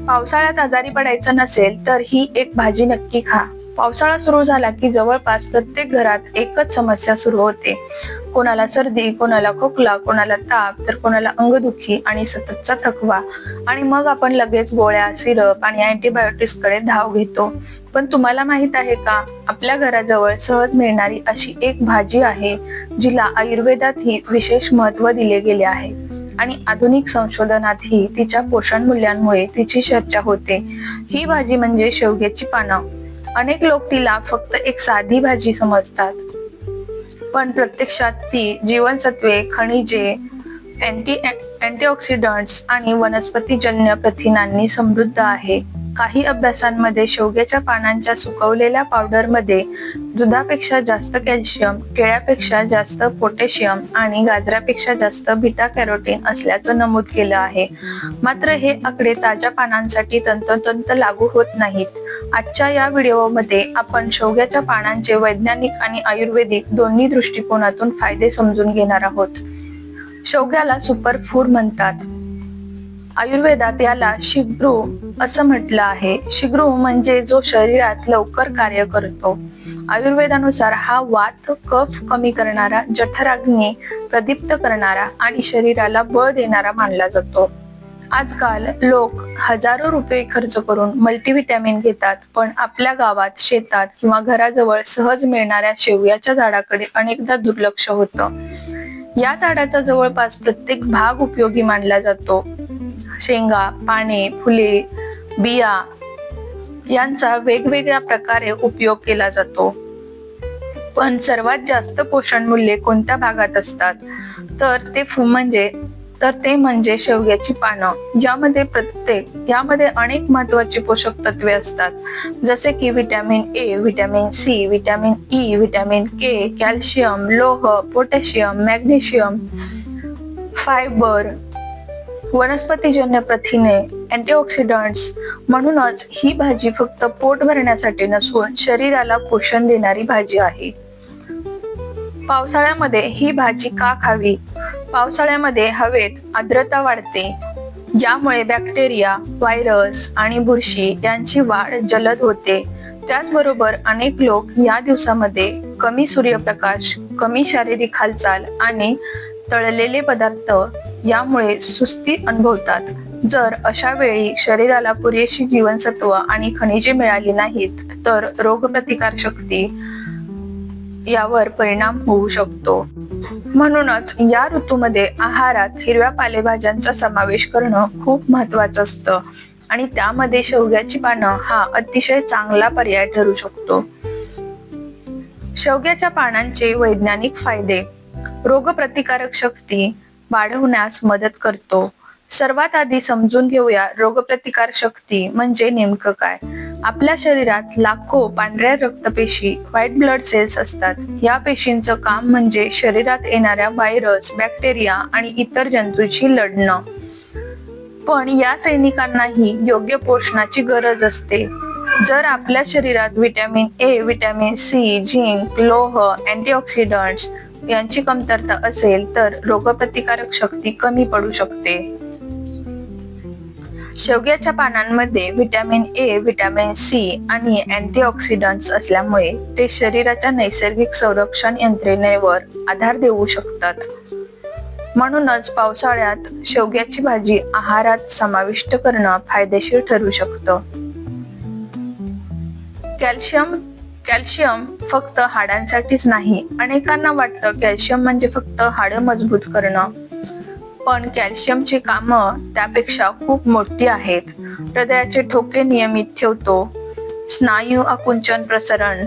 पावसाळ्यात आजारी पडायचं नसेल तर ही एक भाजी नक्की खा. पावसाळा सुरू झाला की जवळपास प्रत्येक घरात एकच समस्या सुरू होते. कोणाला सर्दी, कोणाला खोकला, कोणाला ताप, तर कोणाला अंगदुखी आणि सततचा थकवा. आणि मग आपण लगेच गोळ्या, सिरप आणि अँटीबायोटिक्स कडे धाव घेतो. पण तुम्हाला माहित आहे का, आपल्या घराजवळ सहज मिळणारी अशी एक भाजी आहे जिला आयुर्वेदातही विशेष महत्त्व दिले गेले आहे आणि आधुनिक संशोधनातही तिच्या पोषण मूल्यांमुळे तिची चर्चा होते. ही भाजी म्हणजे शेवग्याची पानं. अनेक लोक तिला फक्त एक साधी भाजी समजतात, पण प्रत्यक्षात ती जीवनसत्वे, खनिजे, अँटीऑक्सिडंट्स आणि वनस्पतीजन्य प्रथिनांनी समृद्ध आहे. काही अभ्यासांमध्ये शेवग्याच्या पानांच्या सुकवलेल्या पावडरमध्ये दुधापेक्षा जास्त कॅल्शियम, केळ्यापेक्षा जास्त पोटॅशियम आणि गाजरापेक्षा जास्त बीटा कॅरोटीन असल्याचं नमूद केलं आहे. मात्र हे आकडे ताज्या पानांसाठी तंतोतंत लागू होत नाहीत. आजच्या या व्हिडिओमध्ये आपण शेवग्याच्या पानांचे वैज्ञानिक आणि आयुर्वेदिक दोन्ही दृष्टिकोनातून फायदे समजून घेणार आहोत. शेवग्याला सुपरफूड म्हणतात. आयुर्वेदात याला शीघ्रू असं म्हटलं आहे. शीघ्रू म्हणजे जो शरीरात लवकर कार्य करतो. आयुर्वेदानुसार हा वात, कफ कमी करणारा, जठराग्नी प्रदीप्त करणारा आणि शरीराला बळ देणारा मानला जातो. आजकाल लोक हजारो रुपये खर्च करून मल्टीव्हिटॅमिन घेतात, पण आपल्या गावात, शेतात किंवा घराजवळ सहज मिळणाऱ्या शेवग्याच्या झाडाकडे अनेकदा दुर्लक्ष होतं. या झाडाचा जवळपास प्रत्येक भाग उपयोगी मानला जातो. शेंगा, पाने, फुले, बिया यांचा वेगवेगळ्या प्रकारे उपयोग केला जातो. पण सर्वात जास्त पोषण मूल्ये कोणत्या भागात असतात तर ते म्हणजे शेवग्याची पानं. यामध्ये अनेक महत्वाची पोषक तत्वे असतात, जसे की vitamin A, vitamin C, vitamin E, vitamin K, calcium, लोह, पोटॅशियम, मॅग्नेशियम, फायबर, वनस्पतीजन्य प्रथिने, अँटीऑक्सिडंट्स. म्हणूनच ही भाजी फक्त पोट भरण्यासाठी नसून शरीराला पोषण देणारी भाजी आहे. पावसाळ्यामध्ये ही भाजी का खावी? पावसाळ्यामध्ये हवेत आर्द्रता वाढते. यामुळे बॅक्टेरिया, व्हायरस आणि बुरशी यांची वाढ जलद होते. त्याचबरोबर अनेक लोक या दिवसामध्ये कमी सूर्यप्रकाश, कमी शारीरिक हालचाल आणि तळलेले पदार्थ यामुळे सुस्ती अनुभवतात. जर अशा वेळी शरीराला पुरेशी जीवनसत्व आणि खनिजे मिळाली नाहीत तर रोगप्रतिकार शक्ती यावर परिणाम होऊ शकतो. म्हणूनच या ऋतूमध्ये आहारात हिरव्या पालेभाज्यांचा समावेश करणं खूप महत्वाचं असतं आणि त्यामध्ये शेवग्याची पानं हा अतिशय चांगला पर्याय ठरू शकतो. शेवग्याच्या पानांचे वैज्ञानिक फायदे: रोगप्रतिकारक शक्ती वाढवण्यास मदत करतो. सर्वात आधी समजून घेऊया रोगप्रतिकार शक्ती म्हणजे नेमकं काय. आपल्या शरीरात लाखो पांढऱ्या रक्तपेशी, व्हाईट ब्लड सेल्स असतात. या पेशींचं काम म्हणजे शरीरात येणाऱ्या व्हायरस, बॅक्टेरिया आणि इतर जंतूंशी लढणं. पण या सैनिकांनाही योग्य पोषणाची गरज असते. जर आपल्या शरीरात vitamin A, vitamin C, zinc, लोह, अँटीऑक्सिडंट्स यांची कमतरता असेल तर रोगप्रतिकारक शक्ती कमी पडू शकते. शेवग्याच्या पानांमध्ये व्हिटॅमिन ए, व्हिटॅमिन सी आणि अँटीऑक्सिडंट्स असल्यामुळे ते शरीराच्या नैसर्गिक संरक्षण यंत्रणेवर आधार देऊ शकतात. म्हणूनच पावसाळ्यात शेवग्याची भाजी आहारात समाविष्ट करणं फायदेशीर ठरू शकतं. कॅल्शियम फक्त हाडांसाठीच नाही. अनेकांना वाटतं कॅल्शियम म्हणजे फक्त हाडं मजबूत करणं, पण कॅल्शियमची कामं त्यापेक्षा खूप मोठी आहेत. हृदयाचे ठोके नियमित ठेवतो, स्नायू आकुंचन, प्रसरण,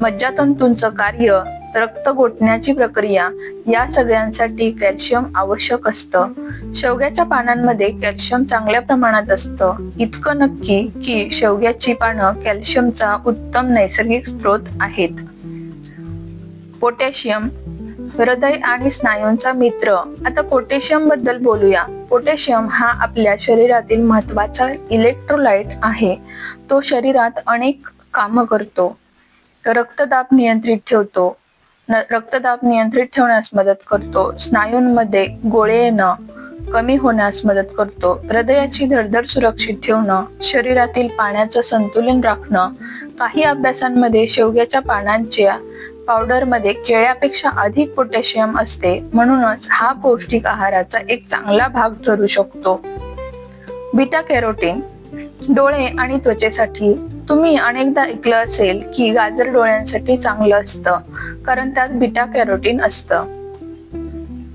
मज्जातंतूंचं कार्य, रक्त गोठण्याची प्रक्रिया या सगळ्यांसाठी कॅल्शियम आवश्यक असतं. शेवग्याच्या पानांमध्ये कॅल्शियम चांगल्या प्रमाणात असतं. इतकं नक्की की शेवग्याची पानं कॅल्शियमचा उत्तम नैसर्गिक स्रोत आहेत. पोटॅशियम, हृदय आणि स्नायूंचा मित्र. आता पोटॅशियम बद्दल बोलूया. पोटॅशियम हा आपल्या शरीरातील महत्वाचा इलेक्ट्रोलाइट आहे. तो शरीरात अनेक कामं करतो. रक्तदाब नियंत्रित ठेवण्यास मदत करतो. स्नायूंमध्ये गोळे येणं कमी होण्यास मदत करतो. हृदयाची धडधड सुरक्षित ठेवणं, शरीरातील पाण्याचं संतुलन राखणं. काही अभ्यासांमध्ये शेवग्याच्या पानांच्या पावडरमध्ये केळ्यापेक्षा अधिक पोटॅशियम असते, म्हणूनच हा पौष्टिक आहाराचा एक चांगला भाग ठरू शकतो. बीटा कॅरोटीन डोळे आणि त्वचेसाठी. तुम्ही अनेकदा ऐकलं असेल की गाजर डोळ्यांसाठी चांगलं असतं, कारण त्यात बीटा कॅरोटीन असतं.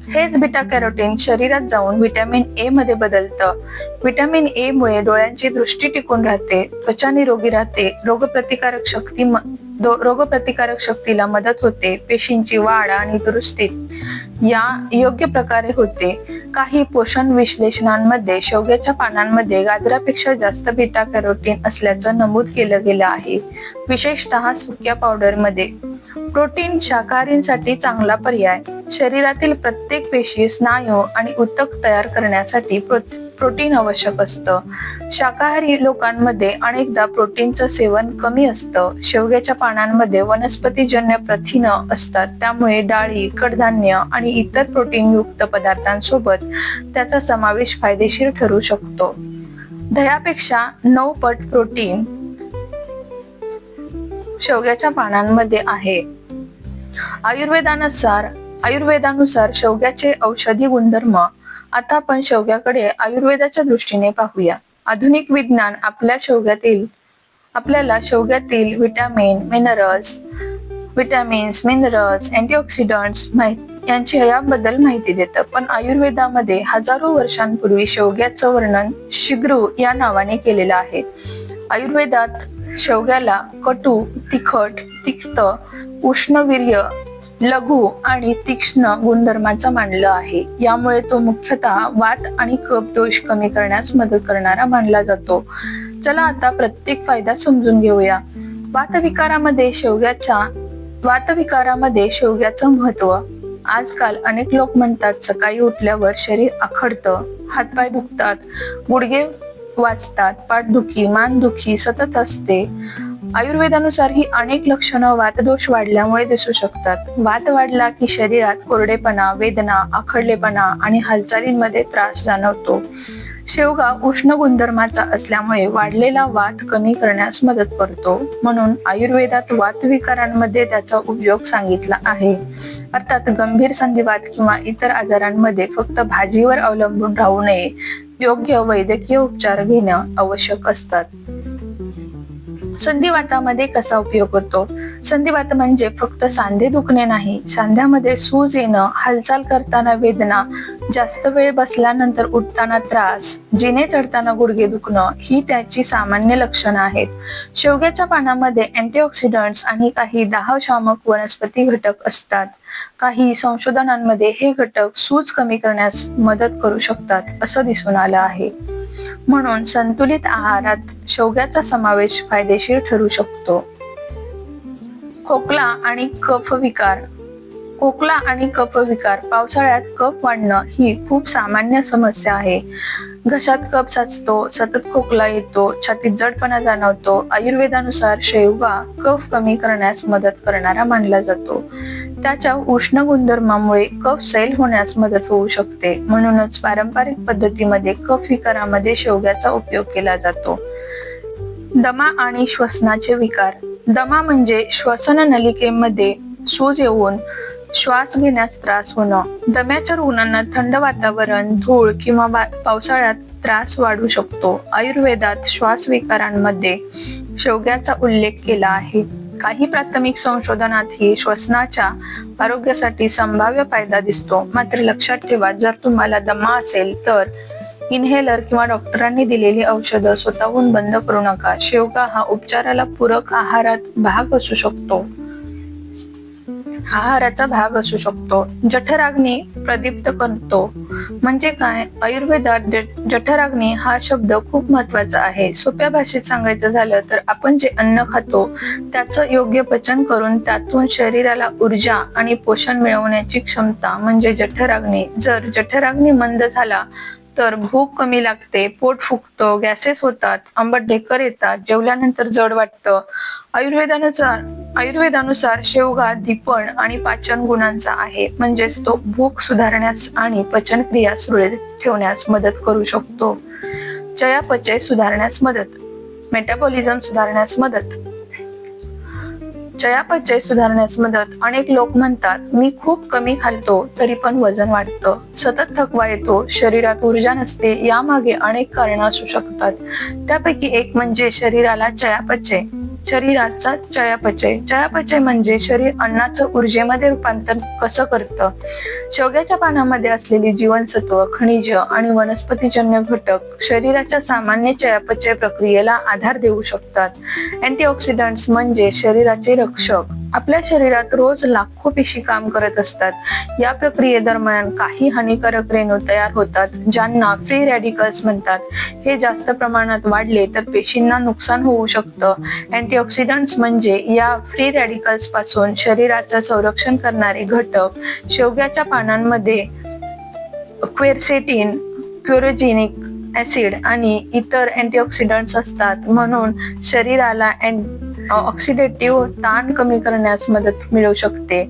हेच बीटा कॅरोटीन शरीरात जाऊन व्हिटॅमिन ए मध्ये बदलतं. व्हिटॅमिन ए मुळे डोळ्यांची दृष्टी टिकून राहते, त्वचा निरोगी राहते, रोगप्रतिकारक शक्तीला मदत होते, पेशींची वाढ आणि दुरुस्तीत या योग्य प्रकारे होते. काही पोषण विश्लेषणांमध्ये शेवग्याच्या पानांमध्ये गाजरापेक्षा जास्त बीटा कॅरोटीन असल्याचं नमूद केलं गेलं आहे, विशेषतः सुक्या पावडरमध्ये. प्रोटीन शाकाहारींसाठी चांगला पर्याय. शरीरातील प्रत्येक पेशी, स्नायू आणि ऊतक तयार करण्यासाठी प्रोटीन आवश्यक असतं. शाकाहारी लोकांमध्ये अनेकदा प्रोटीनचं सेवन कमी असतं. शेवग्याच्या पानांमध्ये वनस्पतीजन्य प्रथिनं असतात, त्यामुळे डाळी, कडधान्य आणि इतर प्रोटीनयुक्त पदार्थांसोबत त्याचा समावेश फायदेशीर ठरू शकतो. दह्यापेक्षा 9 पट प्रोटीन शेवग्याच्या पानांमध्ये आहे. आयुर्वेदानुसार शेवग्याचे औषधी गुणधर्म. आता आपण शेवग्याकडे आयुर्वेदाच्या दृष्टीने पाहूया. आधुनिक विज्ञान आपल्याला शेवग्यातील विटॅमिन्स, मिनरल्स, अँटीऑक्सिडंट्स याबद्दल माहिती देतं. पण आयुर्वेदामध्ये हजारो वर्षांपूर्वी शेवग्याचं वर्णन शिग्रू या नावाने केलेलं आहे. आयुर्वेदात शेवग्याला कटू, तिखट, तिक्त, उष्णवीर्य, लघु आणि तीक्ष्ण गुणधर्माचा मानलं आहे. यामुळे तो मुख्यतः वात आणि कफ दोष कमी करण्यास मदत करणारा मानला जातो. चला आता प्रत्येक फायदा समजून घेऊया. वातविकारामध्ये शेवग्याचं महत्व. आजकाल अनेक लोक म्हणतात सकाळी उठल्यावर शरीर आखडतं, हातपाय दुखतात, गुडघे वाजतात, पाठदुखी, मानदुखी सतत असते. आयुर्वेदानुसार ही अनेक लक्षणं वातदोष वाढल्यामुळे दिसू शकतात. वात वाढला की शरीरात कोरडेपणा, वेदना, आखडलेपणा आणि हालचालींमध्ये त्रास जाणवतो. शेवगा उष्ण गुणधर्माचा असल्यामुळे वाढलेला वात कमी करण्यास मदत करतो, म्हणून आयुर्वेदात वातविकारांमध्ये त्याचा उपयोग सांगितला आहे. अर्थात गंभीर संधिवात किंवा इतर आजारांमध्ये फक्त भाजीवर अवलंबून राहू नये, योग्य वैद्यकीय उपचार घेणं आवश्यक असतात. संधिवातामध्ये कसा उपयोग होतो? संधिवात म्हणजे फक्त सांधे दुखणे नाही, सांध्यामध्ये सूज येणं, हालचाल करताना वेदना, जास्त वेळ बसल्यानंतर उठताना त्रास, जिने चढताना गुडघे दुखणं ही त्याची सामान्य लक्षणं आहेत. शेवग्याच्या पानामध्ये अँटीऑक्सिडंट्स आणि काही दाहशामक वनस्पती घटक असतात. काही संशोधनांमध्ये हे घटक सूज कमी करण्यास मदत करू शकतात असं दिसून आलं आहे. म्हणून संतुलित आहारात शेवग्याचा समावेश फायदेशीर ठरू शकतो. खोकला आणि कफविकार. पावसाळ्यात कफ वाढणं ही खूप सामान्य समस्या आहे. घशात कफ साचतो, सतत खोकला येतो, छातीत जडपणा जाणवतो. आयुर्वेदानुसार शेवगा कफ कमी करण्यास मदत करणारा मानला जातो. त्याच्या उष्ण गुणधर्मामुळे कफ सैल होण्यास मदत होऊ शकते, म्हणूनच पारंपरिक पद्धतीमध्ये कफ विकारामध्ये शेवग्याचा उपयोग केला जातो. दमा आणि श्वसनाचे विकार. दमा म्हणजे श्वसन नलिकेमध्ये सूज येऊन श्वास घेण्यास त्रास होणं. दम्याच्या रुग्णांना थंड वातावरण, धूळ किंवा पावसाळ्यात त्रास वाढू शकतो. आयुर्वेदात श्वास विकारांमध्ये शेवग्याचा उल्लेख केला आहे. काही प्राथमिक संशोधनातही श्वसनाच्या आरोग्यासाठी संभाव्य फायदा दिसतो. मात्र लक्षात ठेवा, जर तुम्हाला दमा असेल तर इन्हेलर किंवा डॉक्टरांनी दिलेली औषधं स्वतःहून बंद करू नका. शेवगा हा उपचाराला पूरक आहाराचा भाग असू शकतो. जठराग्नी प्रदीप्त करतो म्हणजे काय? आयुर्वेदात जठराग्नी हा शब्द खूप महत्वाचा आहे. सोप्या भाषेत सांगायचं झालं तर आपण जे अन्न खातो त्याचं योग्य पचन करून त्यातून शरीराला ऊर्जा आणि पोषण मिळवण्याची क्षमता म्हणजे जठराग्नी. जर जठराग्नी मंद झाला तर भूक कमी लागते, पोट फुगतं, गॅसेस होतात, आंबट ढेकर येतात, जेवल्यानंतर जड वाटतं. आयुर्वेदानुसार शेवगा दीपण आणि पाचन गुणांचा आहे, म्हणजेच तो भूक सुधारण्यास आणि पचनक्रिया सुरळीत ठेवण्यास मदत करू शकतो. चयापचय सुधारण्यास मदत, मेटाबॉलिझम सुधारण्यास मदत. चयापचय सुधारण्यास मदत. अनेक लोक म्हणतात, मी खूप कमी खाल्तो तरी पण वजन वाढतं, सतत थकवा येतो, शरीरात ऊर्जा नसते. यामागे अनेक कारणं असू शकतात. त्यापैकी एक म्हणजे शरीराचा चयापचय म्हणजे शरीर अन्नाचं ऊर्जेमध्ये रूपांतर कसं करतं. शेवग्याच्या पानामध्ये असलेली जीवनसत्व, खनिज आणि वनस्पतीजन्य घटक शरीराच्या सामान्य चयापचय प्रक्रियेला आधार देऊ शकतात. अँटीऑक्सिडंट्स म्हणजे शरीराचे रक्षक. आपल्या शरीरात रोज लाखो पेशी काम करत असतात. या प्रक्रियेदरम्यान काही हानिकारक रेणू तयार होतात, ज्यांना फ्री रॅडिकल्स म्हणतात. हे जास्त प्रमाणात वाढले तर पेशींना नुकसान होऊ शकतं. अँटीऑक्सिडंट्स म्हणजे या फ्री रॅडिकल्स पासून शरीराचं संरक्षण करणारे घटक. शेवग्याच्या पानांमध्ये क्वेरसेटिन, क्युरोजेनिक ऍसिड आणि इतर अँटीऑक्सिडंट्स असतात, म्हणून शरीराला ऑक्सिडेटिव्ह ताण कमी करण्यास मदत मिळू शकते.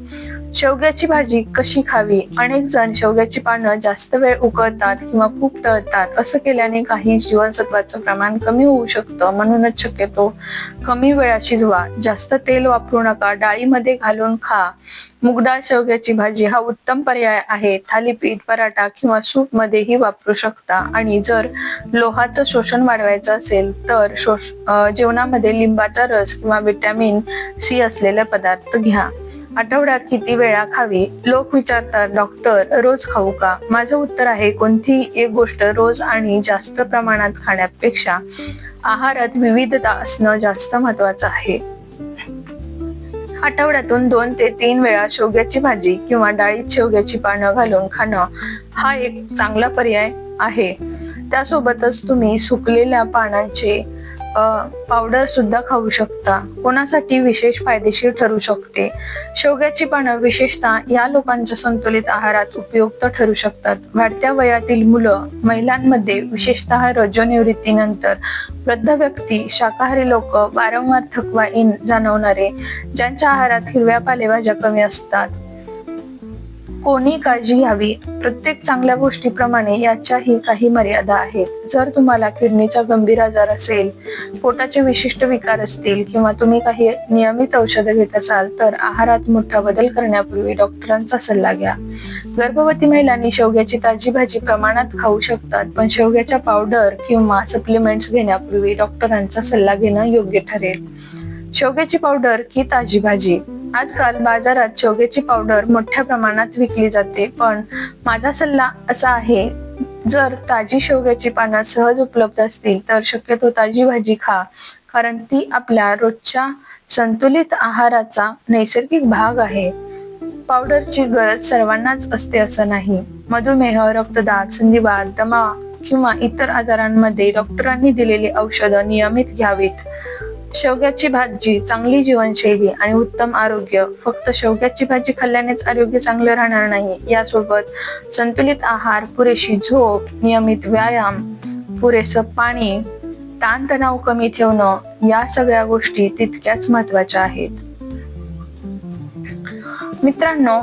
शेवग्याची भाजी कशी खावी? अनेक जण शेवग्याची पानं जास्त वेळ उकळतात किंवा खूप तळतात. असं केल्याने काही जीवनसत्वाचं प्रमाण कमी होऊ शकतं, म्हणूनच शक्यतो कमी वेळा शिजवा. जास्त तेल वापरू नका, डाळीमध्ये घालून खा. मुगडाळ शेवग्याची भाजी हा उत्तम पर्याय आहे. थालीपीठ, पराठा किंवा सूप मध्येही वापरू शकता. आणि जर लोहाचं शोषण वाढवायचं असेल तर जेवणामध्ये लिंबाचा रस किंवा व्हिटॅमिन सी असलेले पदार्थ घ्या. आठवड्यात किती वेळा खावी? लोक विचारतात, डॉक्टर रोज खाऊ का? माझं उत्तर आहे, कोणतीही एक गोष्ट रोज आणि जास्त प्रमाणात खाण्यापेक्षा आहारात विविधता असणं जास्त महत्वाचं आहे. आठवड्यातून 2 ते 3 वेळा शेवग्याची भाजी किंवा डाळीत शेवग्याची पानं घालून खाणं हा एक चांगला पर्याय आहे. त्यासोबतच तुम्ही सुकलेल्या पानांचे पावडर सुद्धा खाऊ शकता. कोणासाठी विशेष फायदेशीर ठरू शकते. शेवग्याची पानं विशेषतः या लोकांच्या संतुलित आहारात उपयुक्त ठरू शकतात. वाढत्या वयातील मुलं, महिलांमध्ये विशेषतः रजोनिवृत्तीनंतर, वृद्ध व्यक्ती, शाकाहारी लोक, वारंवार थकवा जाणवणारे, ज्यांच्या आहारात हिरव्या पालेभाज्या कमी असतात. कोणी काळजी घ्यावी? प्रत्येक चांगल्या गोष्टीप्रमाणे याच्याही काही मर्यादा आहेत. जर तुम्हाला किडनीचा गंभीर आजार असेल, पोटाचे विशिष्ट विकार असतील किंवा तुम्ही काही नियमित औषधं घेत असाल तर आहारात मोठा बदल करण्यापूर्वी डॉक्टरांचा सल्ला घ्या. गर्भवती महिलांनी शेवग्याची ताजी भाजी प्रमाणात खाऊ शकतात, पण शेवग्याच्या पावडर किंवा सप्लिमेंट्स घेण्यापूर्वी डॉक्टरांचा सल्ला घेणं योग्य ठरेल. शेवग्याची पावडर की ताजी भाजी? आजकाल बाजारात शेवग्याची पावडर मोठ्या प्रमाणात विकली जाते, पण माझा सल्ला असा आहे, जर ताजी शेवग्याची पानं सहज उपलब्ध असतील तर शक्यतो ताजी भाजी खा, कारण ती आपल्या रोजच्या संतुलित आहाराचा नैसर्गिक भाग आहे. पावडरची गरज सर्वांनाच असते असं नाही. मधुमेह, रक्तदाब, संधिवात, दमा किंवा इतर आजारांमध्ये डॉक्टरांनी दिलेली औषधं नियमित घ्यावीत. शेवग्याची भाजी चांगली जीवनशैली आणि उत्तम आरोग्य. फक्त शेवग्याची भाजी खाल्ल्यानेच आरोग्य चांगलं राहणार नाही. यासोबत संतुलित आहार, पुरेशी झोप, नियमित व्यायाम, पुरेसं पाणी, ताणतणाव कमी ठेवणं, या सगळ्या गोष्टी तितक्याच महत्वाच्या आहेत. मित्रांनो,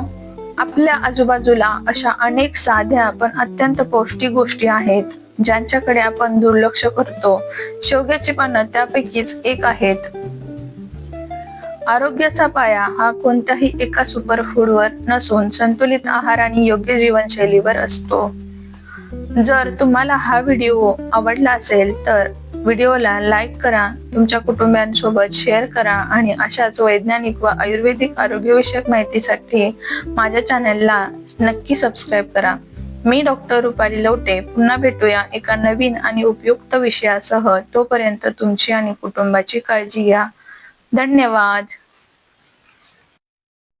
आपल्या आजूबाजूला अशा अनेक साध्या पण अत्यंत पौष्टिक गोष्टी आहेत ज्यांच्याकडे आपण दुर्लक्ष करतो. शेवग्याची पानं त्यापैकीच एक आहेत. आरोग्याचा पाया हा कोणत्याही एका सुपरफूडवर नसून संतुलित आहार आणि योग्य जीवनशैलीवर असतो. जर तुम्हाला हा व्हिडिओ आवडला असेल तर व्हिडिओला लाईक करा, तुमच्या कुटुंबियांसोबत शेअर करा आणि अशाच वैज्ञानिक व आयुर्वेदिक आरोग्यविषयक माहितीसाठी माझ्या चॅनलला नक्की सबस्क्राईब करा. मी डॉक्टर रुपाली लवटे पुन्हा भेटूया एका नवीन आणि उपयुक्त विषयासह. तोपर्यंत तुमची आणि कुटुंबाची काळजी घ्या. धन्यवाद.